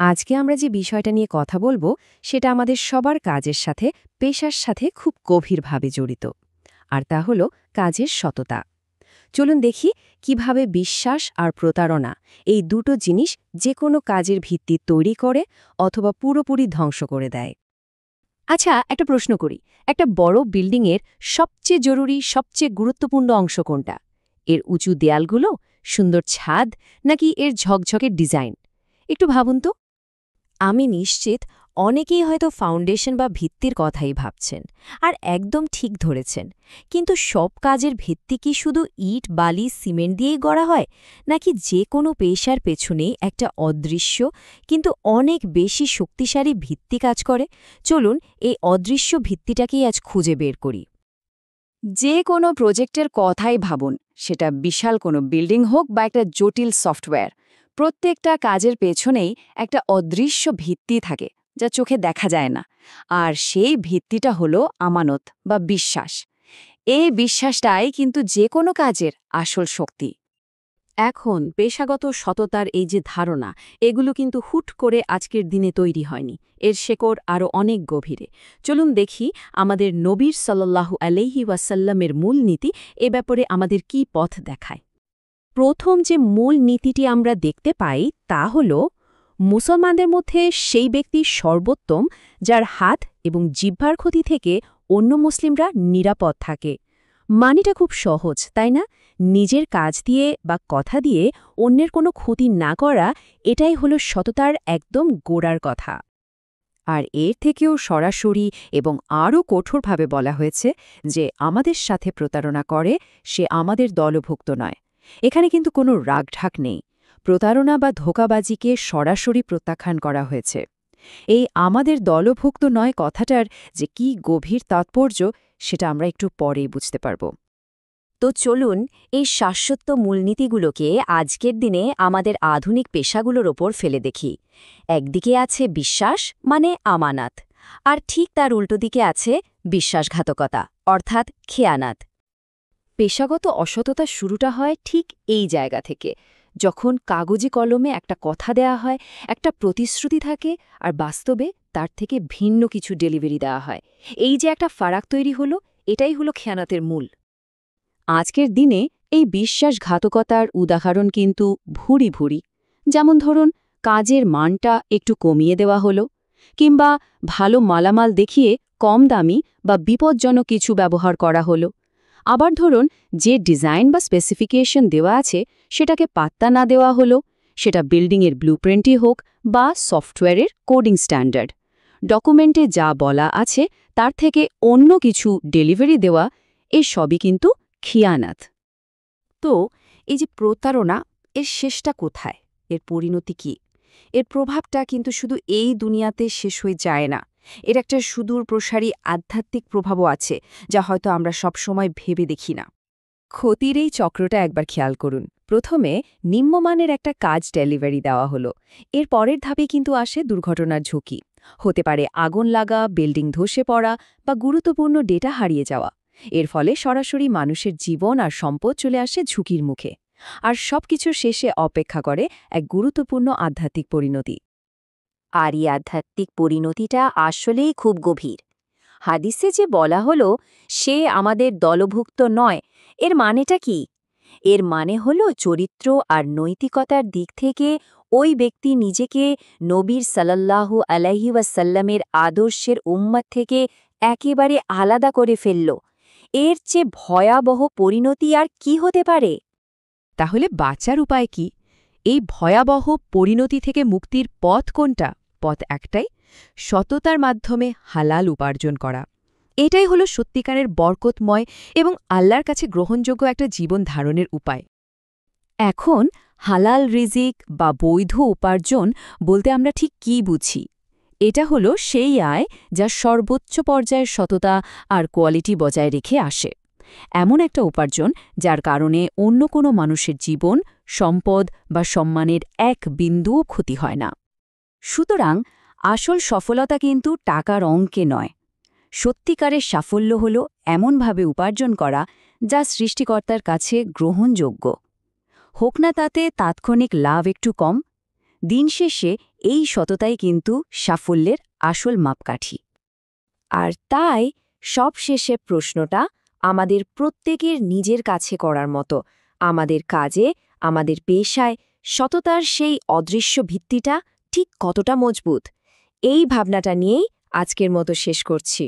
আজকে আমরা যে বিষয়টা নিয়ে কথা বলবো সেটা আমাদের সবার কাজের সাথে পেশার সাথে খুব গভীরভাবে জড়িত। আর তা হলো কাজের সততা। চলুন দেখি কিভাবে বিশ্বাস আর প্রতারণা এই দুটো জিনিস যে কোনো কাজের ভিত্তি তৈরি করে অথবা পুরোপুরি ধ্বংস করে দেয়। আচ্ছা, একটা প্রশ্ন করি। একটা বড় বিল্ডিংয়ের সবচেয়ে জরুরি সবচেয়ে গুরুত্বপূর্ণ অংশ কোনটা? এর উঁচু দেয়ালগুলো, সুন্দর ছাদ, নাকি এর ঝকঝকে ডিজাইন? একটু ভাবুন তো। আমি নিশ্চিত অনেকেই হয়তো ফাউন্ডেশন বা ভিত্তির কথাই ভাবছেন, আর একদম ঠিক ধরেছেন। কিন্তু সব কাজের ভিত্তি কি শুধু ইট বালি সিমেন্ট দিয়েই গড়া হয়, নাকি যে কোনো পেশার পেছনেই একটা অদৃশ্য কিন্তু অনেক বেশি শক্তিশালী ভিত্তি কাজ করে? চলুন এই অদৃশ্য ভিত্তিটাকেই আজ খুঁজে বের করি। যে কোনো প্রজেক্টের কথাই ভাবুন, সেটা বিশাল কোনো বিল্ডিং হোক বা একটা জটিল সফটওয়্যার, প্রত্যেকটা কাজের পেছনেই একটা অদৃশ্য ভিত্তি থাকে যা চোখে দেখা যায় না। আর সেই ভিত্তিটা হলো আমানত বা বিশ্বাস। এই বিশ্বাসটাই কিন্তু যে কোনো কাজের আসল শক্তি। এখন পেশাগত সততার এই যে ধারণা, এগুলো কিন্তু হুট করে আজকের দিনে তৈরি হয়নি। এর শেকড় আরও অনেক গভীরে। চলুন দেখি আমাদের নবীর সাল্লাল্লাহু আলাইহি ওয়াসাল্লামের মূল নীতি এ ব্যাপারে আমাদের কি পথ দেখায়। প্রথম যে মূল নীতিটি আমরা দেখতে পাই তা হল, মুসলমানদের মধ্যে সেই ব্যক্তি সর্বোত্তম যার হাত এবং জিহ্বার ক্ষতি থেকে অন্য মুসলিমরা নিরাপদ থাকে। মানেটা খুব সহজ, তাই না? নিজের কাজ দিয়ে বা কথা দিয়ে অন্যের কোনো ক্ষতি না করা, এটাই হলো সততার একদম গোড়ার কথা। আর এর থেকেও সরাসরি এবং আরও কঠোরভাবে বলা হয়েছে যে আমাদের সাথে প্রতারণা করে সে আমাদের দলভুক্ত নয়। এখানে কিন্তু কোনো রাগঢাক নেই। প্রতারণা বা ধোঁকাবাজিকে সরাসরি প্রত্যাখ্যান করা হয়েছে। এই আমাদের দলভুক্ত নয় কথাটার যে কি গভীর তাৎপর্য, সেটা আমরা একটু পরেই বুঝতে পারব। তো চলুন এই শাশ্বত মূলনীতিগুলোকে আজকের দিনে আমাদের আধুনিক পেশাগুলোর ওপর ফেলে দেখি। একদিকে আছে বিশ্বাস মানে আমানাত, আর ঠিক তার উল্টো দিকে আছে বিশ্বাসঘাতকতা অর্থাৎ খেয়ানাত। পেশাগত অসততা শুরুটা হয় ঠিক এই জায়গা থেকে, যখন কাগজে কলমে একটা কথা দেয়া হয়, একটা প্রতিশ্রুতি থাকে, আর বাস্তবে তার থেকে ভিন্ন কিছু ডেলিভারি দেওয়া হয়। এই যে একটা ফারাক তৈরি হলো, এটাই হলো খেয়ানাতের মূল। আজকের দিনে এই বিশ্বাসঘাতকতার উদাহরণ কিন্তু ভুরি ভুরি। যেমন ধরুন, কাজের মানটা একটু কমিয়ে দেওয়া হলো, কিংবা ভালো মালামাল দেখিয়ে কম দামি বা বিপজ্জনক কিছু ব্যবহার করা হলো। আবার ধরুন, যে ডিজাইন বা স্পেসিফিকেশন দেওয়া আছে সেটাকে পাত্তা না দেওয়া হলো, সেটা বিল্ডিংয়ের ব্লুপ্রিন্টই হোক বা সফটওয়্যারের কোডিং স্ট্যান্ডার্ড। ডকুমেন্টে যা বলা আছে তার থেকে অন্য কিছু ডেলিভারি দেওয়া, এই সবই কিন্তু খিয়ানাত। তো এই যে প্রতারণা, এর শেষটা কোথায়? এর পরিণতি কি? এর প্রভাবটা কিন্তু শুধু এই দুনিয়াতে শেষ হয়ে যায় না। এর একটা সুদূর প্রসারী আধ্যাত্মিক প্রভাবও আছে, যা হয়তো আমরা সবসময় ভেবে দেখি না। ক্ষতির এই চক্রটা একবার খেয়াল করুন। প্রথমে নিম্নমানের একটা কাজ ডেলিভারি দেওয়া হলো। এর পরের ধাপে কিন্তু আসে দুর্ঘটনার ঝুঁকি। হতে পারে আগুন লাগা, বিল্ডিং ধসে পড়া বা গুরুত্বপূর্ণ ডেটা হারিয়ে যাওয়া। এর ফলে সরাসরি মানুষের জীবন আর সম্পদ চলে আসে ঝুঁকির মুখে। আর সবকিছুর শেষে অপেক্ষা করে এক গুরুত্বপূর্ণ আধ্যাত্মিক পরিণতি। আর এই আধ্যাত্মিক পরিণতিটা আসলেই খুব গভীর। হাদিসে যে বলা হলো সে আমাদের দলভুক্ত নয়, এর মানেটা কি? এর মানে হলো চরিত্র আর নৈতিকতার দিক থেকে ওই ব্যক্তি নিজেকে নবীর সাল্লাল্লাহু আলাইহি ওয়াসাল্লামের আদর্শের উম্মত থেকে একেবারে আলাদা করে ফেলল। এর চেয়ে ভয়াবহ পরিণতি আর কি হতে পারে? তাহলে বাঁচার উপায় কি? এই ভয়াবহ পরিণতি থেকে মুক্তির পথ কোনটা? পথ একটাই, সততার মাধ্যমে হালাল উপার্জন করা। এটাই হলো সত্যিকারের বরকতময় এবং আল্লাহর কাছে গ্রহণযোগ্য একটা জীবন ধারণের উপায়। এখন হালাল রিজিক বা বৈধ উপার্জন বলতে আমরা ঠিক কী বুঝি? এটা হলো সেই আয় যা সর্বোচ্চ পর্যায়ের সততা আর কোয়ালিটি বজায় রেখে আসে। এমন একটা উপার্জন যার কারণে অন্য কোনো মানুষের জীবন, সম্পদ বা সম্মানের এক বিন্দুও ক্ষতি হয় না। সুতরাং আসল সফলতা কিন্তু টাকার অঙ্কে নয়। সত্যিকারের সাফল্য হল এমনভাবে উপার্জন করা যা সৃষ্টিকর্তার কাছে গ্রহণযোগ্য। হোক না তাতে তাৎক্ষণিক লাভ একটু কম, দিন শেষে এই সততাই কিন্তু সাফল্যের আসল মাপকাঠি। আর তাই সবশেষে প্রশ্নটা আমাদের প্রত্যেকের নিজের কাছে করার মতো, আমাদের কাজে, আমাদের পেশায় সততার সেই অদৃশ্য ভিত্তিটা ঠিক কতটা মজবুত? এই ভাবনাটা নিয়েই আজকের মতো শেষ করছি।